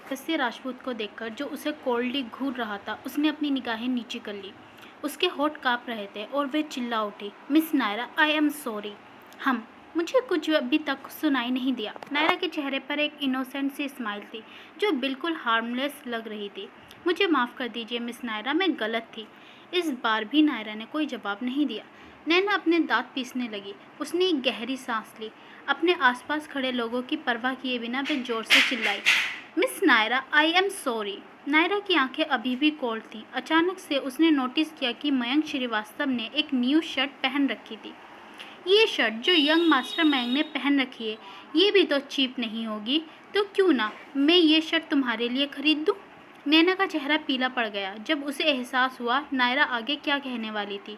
अगस्त्य राजपूत को देखकर जो उसे कोल्डली घूर रहा था, उसने अपनी निगाहें नीची कर ली। उसके होठ काँप रहे थे और वे चिल्ला उठी, miss Naira, I am sorry. हम मुझे कुछ अभी तक सुनाई नहीं दिया। नायरा के चेहरे पर एक इनोसेंट सी स्माइल थी जो बिल्कुल हार्मलेस लग रही थी। मुझे माफ़ कर दीजिए मिस नायरा, मैं गलत थी। इस बार भी नायरा ने कोई जवाब नहीं दिया। नैना अपने दांत पीसने लगी। उसने एक गहरी सांस ली। अपने आसपास खड़े लोगों की परवाह किए बिना वे जोर से चिल्लाई, miss Naira, I am sorry. Naira की आंखें अभी भी कोल्ड थीं। अचानक से उसने नोटिस किया कि मयंक श्रीवास्तव ने एक न्यू शर्ट पहन रखी थी। ये शर्ट जो यंग मास्टर मयंक ने पहन रखी है, ये भी तो चीप नहीं होगी। तो क्यों ना मैं ये शर्ट तुम्हारे लिए खरीद दूँ? नैना का चेहरा पीला पड़ गया जब उसे एहसास हुआ नायरा आगे क्या कहने वाली थी।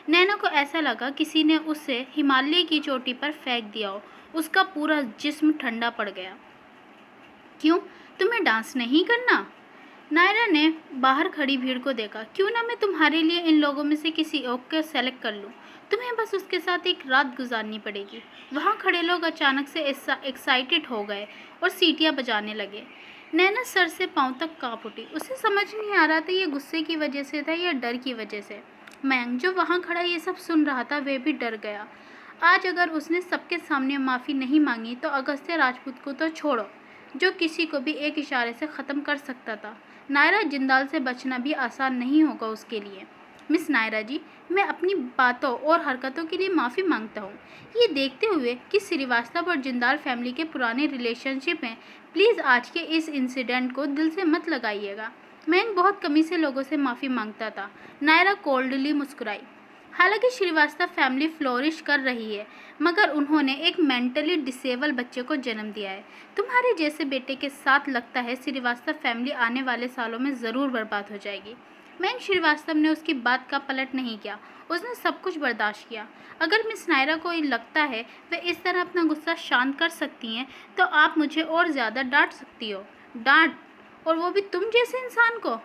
नैना को ऐसा लगा किसी ने उसे हिमालय की चोटी पर फेंक दिया हो। उसका पूरा जिस्म ठंडा पड़ गया। क्यों, तुम्हें डांस नहीं करना? नायरा ने बाहर खड़ी भीड़ को देखा। क्यों ना मैं तुम्हारे लिए इन लोगों में से किसी एक को सेलेक्ट कर लूँ। तुम्हें बस उसके साथ एक रात गुजारनी पड़ेगी। वहाँ खड़े लोग अचानक से एक्साइटेड हो गए और सीटियाँ बजाने लगे। नैना सर से पाँव तक काँप उठी। उसे समझ नहीं आ रहा था ये गुस्से की वजह से था या डर की वजह से। मयंक जो वहाँ खड़ा ये सब सुन रहा था, वह भी डर गया। आज अगर उसने सबके सामने माफ़ी नहीं मांगी तो अगस्त्य राजपूत को तो छोड़ो, जो किसी को भी एक इशारे से ख़त्म कर सकता था, नायरा जिंदाल से बचना भी आसान नहीं होगा उसके लिए। मिस नायरा जी, मैं अपनी बातों और हरकतों के लिए माफ़ी मांगता हूँ। ये देखते हुए कि श्रीवास्तव और जिंदाल फैमिली के पुराने रिलेशनशिप हैं, प्लीज़ आज के इस इंसिडेंट को दिल से मत लगाइएगा। मयंक बहुत कमी से लोगों से माफ़ी मांगता था। नायरा कोल्डली मुस्कुराई। हालांकि श्रीवास्तव फैमिली फ्लोरिश कर रही है, मगर उन्होंने एक मेंटली डिसेबल बच्चे को जन्म दिया है। तुम्हारे जैसे बेटे के साथ लगता है श्रीवास्तव फैमिली आने वाले सालों में ज़रूर बर्बाद हो जाएगी। मयंक श्रीवास्तव ने उसकी बात का पलट नहीं किया। उसने सब कुछ बर्दाश्त किया। अगर मिस नायरा को लगता है वे इस तरह अपना गुस्सा शांत कर सकती हैं, तो आप मुझे और ज़्यादा डांट सकती हो। डांट, और वो भी तुम जैसे इंसान को?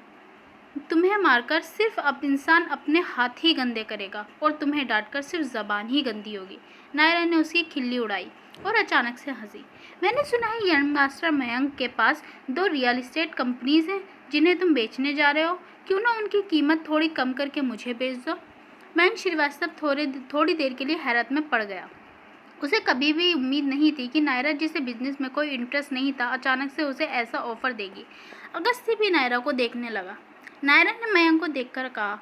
तुम्हें मारकर सिर्फ अब इंसान अपने हाथ ही गंदे करेगा और तुम्हें डांटकर सिर्फ ज़बान ही गंदी होगी। नायरा ने उसकी खिल्ली उड़ाई और अचानक से हंसी। मैंने सुना है यंग मास्टर मयंक के पास 2 रियल इस्टेट कंपनीज हैं जिन्हें तुम बेचने जा रहे हो। क्यों ना उनकी कीमत थोड़ी कम करके मुझे बेच दो। मयंक श्रीवास्तव थोड़ी देर के लिए हैरत में पड़ गया। उसे कभी भी उम्मीद नहीं थी कि नायरा, जिसे बिजनेस में कोई इंटरेस्ट नहीं था, अचानक से उसे ऐसा ऑफर देगी। अगस्त्य भी नायरा को देखने लगा। नायरा ने मयंक को देखकर कहा,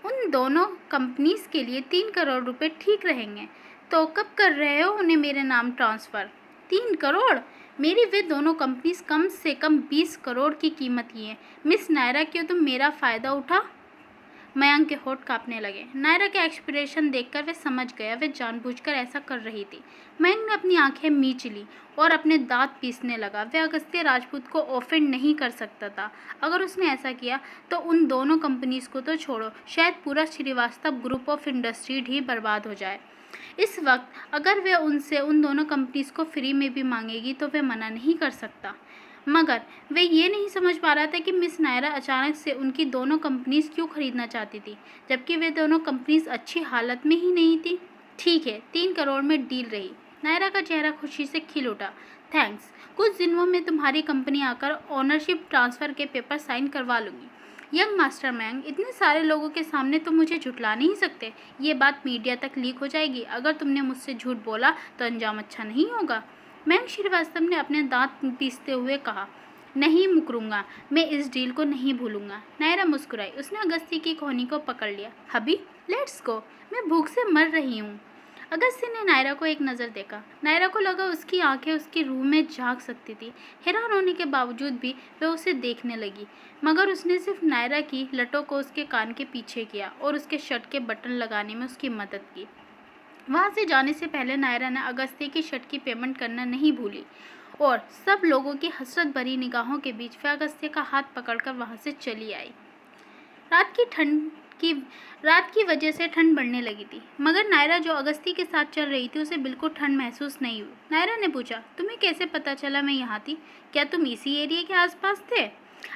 उन दोनों कंपनीज के लिए 3 करोड़ रुपए ठीक रहेंगे। तो कब कर रहे हो उन्हें मेरे नाम ट्रांसफ़र? 3 करोड़? मेरी वे दोनों कंपनीज कम से कम 20 करोड़ की कीमत की हैं। मिस नायरा, क्यों तुम मेरा फ़ायदा उठा? मयंक के होठ कांपने लगे। नायरा के एक्सप्रेशन देखकर वे समझ गया वे जानबूझकर ऐसा कर रही थी। मयंक ने अपनी आंखें मींच ली और अपने दांत पीसने लगा। वह अगस्त्य राजपूत को ऑफेंड नहीं कर सकता था। अगर उसने ऐसा किया तो उन दोनों कंपनीज को तो छोड़ो, शायद पूरा श्रीवास्तव ग्रुप ऑफ इंडस्ट्री ही बर्बाद हो जाए। इस वक्त अगर वे उनसे उन दोनों कंपनीज को फ्री में भी मांगेगी तो वे मना नहीं कर सकता। मगर वे ये नहीं समझ पा रहा था कि मिस नायरा अचानक से उनकी दोनों कंपनीज क्यों खरीदना चाहती थी, जबकि वे दोनों कंपनीज अच्छी हालत में ही नहीं थी। ठीक है, 3 करोड़ में डील रही। नायरा का चेहरा खुशी से खिल उठा। थैंक्स, कुछ दिनों में तुम्हारी कंपनी आकर ओनरशिप ट्रांसफ़र के पेपर साइन करवा लूँगी। यंग मास्टर मयंक, इतने सारे लोगों के सामने तुम मुझे झुठला नहीं सकते। ये बात मीडिया तक लीक हो जाएगी। अगर तुमने मुझसे झूठ बोला तो अंजाम अच्छा नहीं होगा। मयंक श्रीवास्तव ने अपने दांत पीसते हुए कहा, नहीं मुकरूंगा, मैं इस डील को नहीं भूलूंगा। नायरा मुस्कुराई। उसने अगस्त्य की कोहनी को पकड़ लिया। हबी, लेट्स गो, मैं भूख से मर रही हूँ। अगस्त्य ने नायरा को एक नज़र देखा। नायरा को लगा उसकी आंखें उसकी रूह में झांक सकती थी। हैरान होने के बावजूद भी वह उसे देखने लगी, मगर उसने सिर्फ नायरा की लटों को उसके कान के पीछे किया और उसके शर्ट के बटन लगाने में उसकी मदद की। वहाँ से जाने से पहले नायरा ने अगस्त्य की शर्ट की पेमेंट करना नहीं भूली और सब लोगों की हसरत भरी निगाहों के बीच वह अगस्त्य का हाथ पकड़कर वहाँ से चली आई। रात की वजह से ठंड बढ़ने लगी थी, मगर नायरा जो अगस्त्य के साथ चल रही थी उसे बिल्कुल ठंड महसूस नहीं हुई। नायरा ने पूछा, तुम्हें कैसे पता चला मैं यहाँ थी? क्या तुम इसी एरिया के आसपास थे?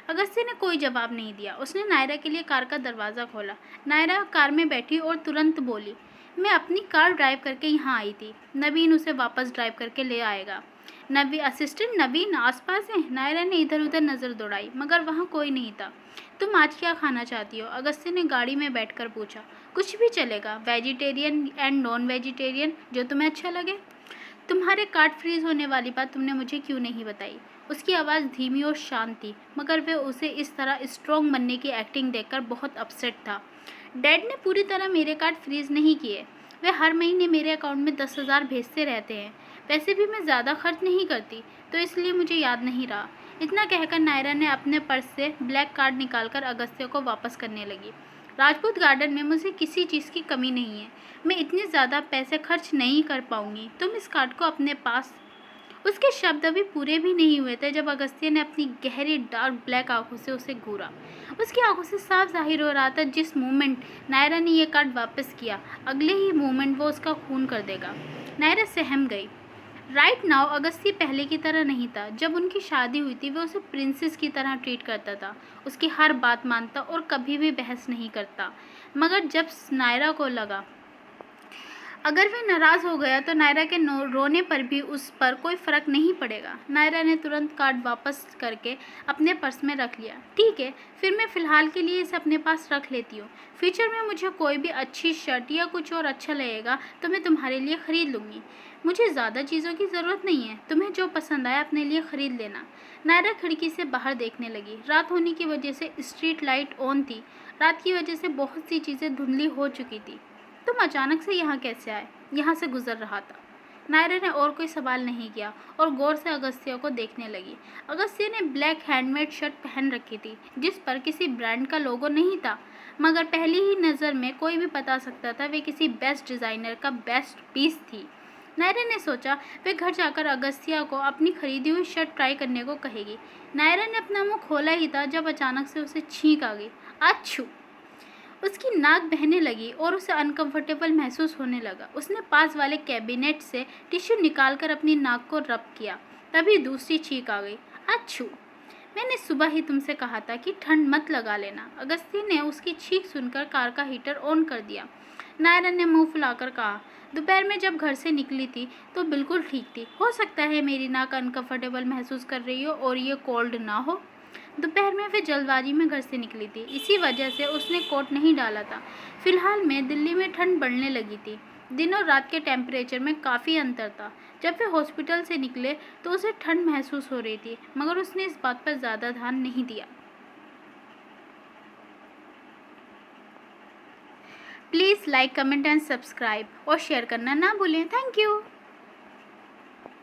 अगस्त्य ने कोई जवाब नहीं दिया। उसने नायरा के लिए कार का दरवाज़ा खोला। नायरा कार में बैठी और तुरंत बोली, मैं अपनी कार ड्राइव करके यहाँ आई थी। नवीन उसे वापस ड्राइव करके ले आएगा। असिस्टेंट नवीन आसपास है? नायरा ने इधर उधर नज़र दौड़ाई, मगर वहाँ कोई नहीं था। तुम आज क्या खाना चाहती हो? अगस्त्य ने गाड़ी में बैठकर पूछा। कुछ भी चलेगा, वेजिटेरियन एंड नॉन वेजिटेरियन, जो तुम्हें अच्छा लगे। तुम्हारे कार्ड फ्रीज होने वाली बात तुमने मुझे क्यों नहीं बताई? उसकी आवाज़ धीमी और शांत थी, मगर वह उसे इस तरह स्ट्रॉन्ग बनने की एक्टिंग देखकर बहुत अपसेट था। डैड ने पूरी तरह मेरे कार्ड फ्रीज नहीं किए। वे हर महीने मेरे अकाउंट में 10,000 भेजते रहते हैं। वैसे भी मैं ज़्यादा खर्च नहीं करती, तो इसलिए मुझे याद नहीं रहा। इतना कहकर नायरा ने अपने पर्स से ब्लैक कार्ड निकालकर अगस्त्य को वापस करने लगी। राजपूत गार्डन में मुझे किसी चीज़ की कमी नहीं है। मैं इतने ज़्यादा पैसे खर्च नहीं कर पाऊंगी। तुम इस कार्ड को अपने पास। उसके शब्द अभी पूरे भी नहीं हुए थे जब अगस्त्य ने अपनी गहरी डार्क ब्लैक आंखों से उसे घूरा। उसकी आंखों से साफ जाहिर हो रहा था जिस मोमेंट नायरा ने यह कार्ड वापस किया, अगले ही मोमेंट वो उसका खून कर देगा। नायरा सहम गई। राइट नाउ अगस्त्य पहले की तरह नहीं था। जब उनकी शादी हुई थी वह उसे प्रिंसेस की तरह ट्रीट करता था, उसकी हर बात मानता और कभी भी बहस नहीं करता। मगर जब नायरा को लगा अगर वह नाराज़ हो गया तो नायरा के रोने पर भी उस पर कोई फ़र्क नहीं पड़ेगा। नायरा ने तुरंत कार्ड वापस करके अपने पर्स में रख लिया। ठीक है, फिर मैं फ़िलहाल के लिए इसे अपने पास रख लेती हूँ। फ्यूचर में मुझे कोई भी अच्छी शर्ट या कुछ और अच्छा लगेगा तो मैं तुम्हारे लिए ख़रीद लूँगी। मुझे ज़्यादा चीज़ों की ज़रूरत नहीं है। तुम्हें जो पसंद आए अपने लिए ख़रीद लेना। नायरा खिड़की से बाहर देखने लगी। रात होने की वजह से स्ट्रीट लाइट ऑन थी। रात की वजह से बहुत सी चीज़ें धुंधली हो चुकी थी। तुम अचानक से यहाँ कैसे आए? यहाँ से गुजर रहा था। नायरा ने और कोई सवाल नहीं किया और गौर से अगस्त्य को देखने लगी। अगस्त्य ने ब्लैक हैंडमेड शर्ट पहन रखी थी जिस पर किसी ब्रांड का लोगो नहीं था, मगर पहली ही नज़र में कोई भी बता सकता था वे किसी बेस्ट डिज़ाइनर का बेस्ट पीस थी। नायरा ने सोचा वे घर जाकर अगस्त्य को अपनी खरीदी हुई शर्ट ट्राई करने को कहेगी। नायरा ने अपना मुँह खोला ही था जब अचानक से उसे छींक आ गई। अच्छू! उसकी नाक बहने लगी और उसे अनकंफर्टेबल महसूस होने लगा। उसने पास वाले कैबिनेट से टिश्यू निकालकर अपनी नाक को रब किया। तभी दूसरी छींक आ गई। अच्छू! मैंने सुबह ही तुमसे कहा था कि ठंड मत लगा लेना। अगस्त्य ने उसकी छींक सुनकर कार का हीटर ऑन कर दिया। नायरा ने मुंह फुलाकर कहा, दोपहर में जब घर से निकली थी तो बिल्कुल ठीक थी। हो सकता है मेरी नाक अनकंफर्टेबल महसूस कर रही हो और ये कोल्ड ना हो। दोपहर में वे जल्दबाजी में घर से निकली थी, इसी वजह से उसने कोट नहीं डाला था। फिलहाल में दिल्ली में ठंड बढ़ने लगी थी। दिन और रात के टेम्परेचर में काफ़ी अंतर था। जब वे हॉस्पिटल से निकले तो उसे ठंड महसूस हो रही थी, मगर उसने इस बात पर ज़्यादा ध्यान नहीं दिया। Please like, comment and subscribe और शेयर करना ना भूलें। Thank you.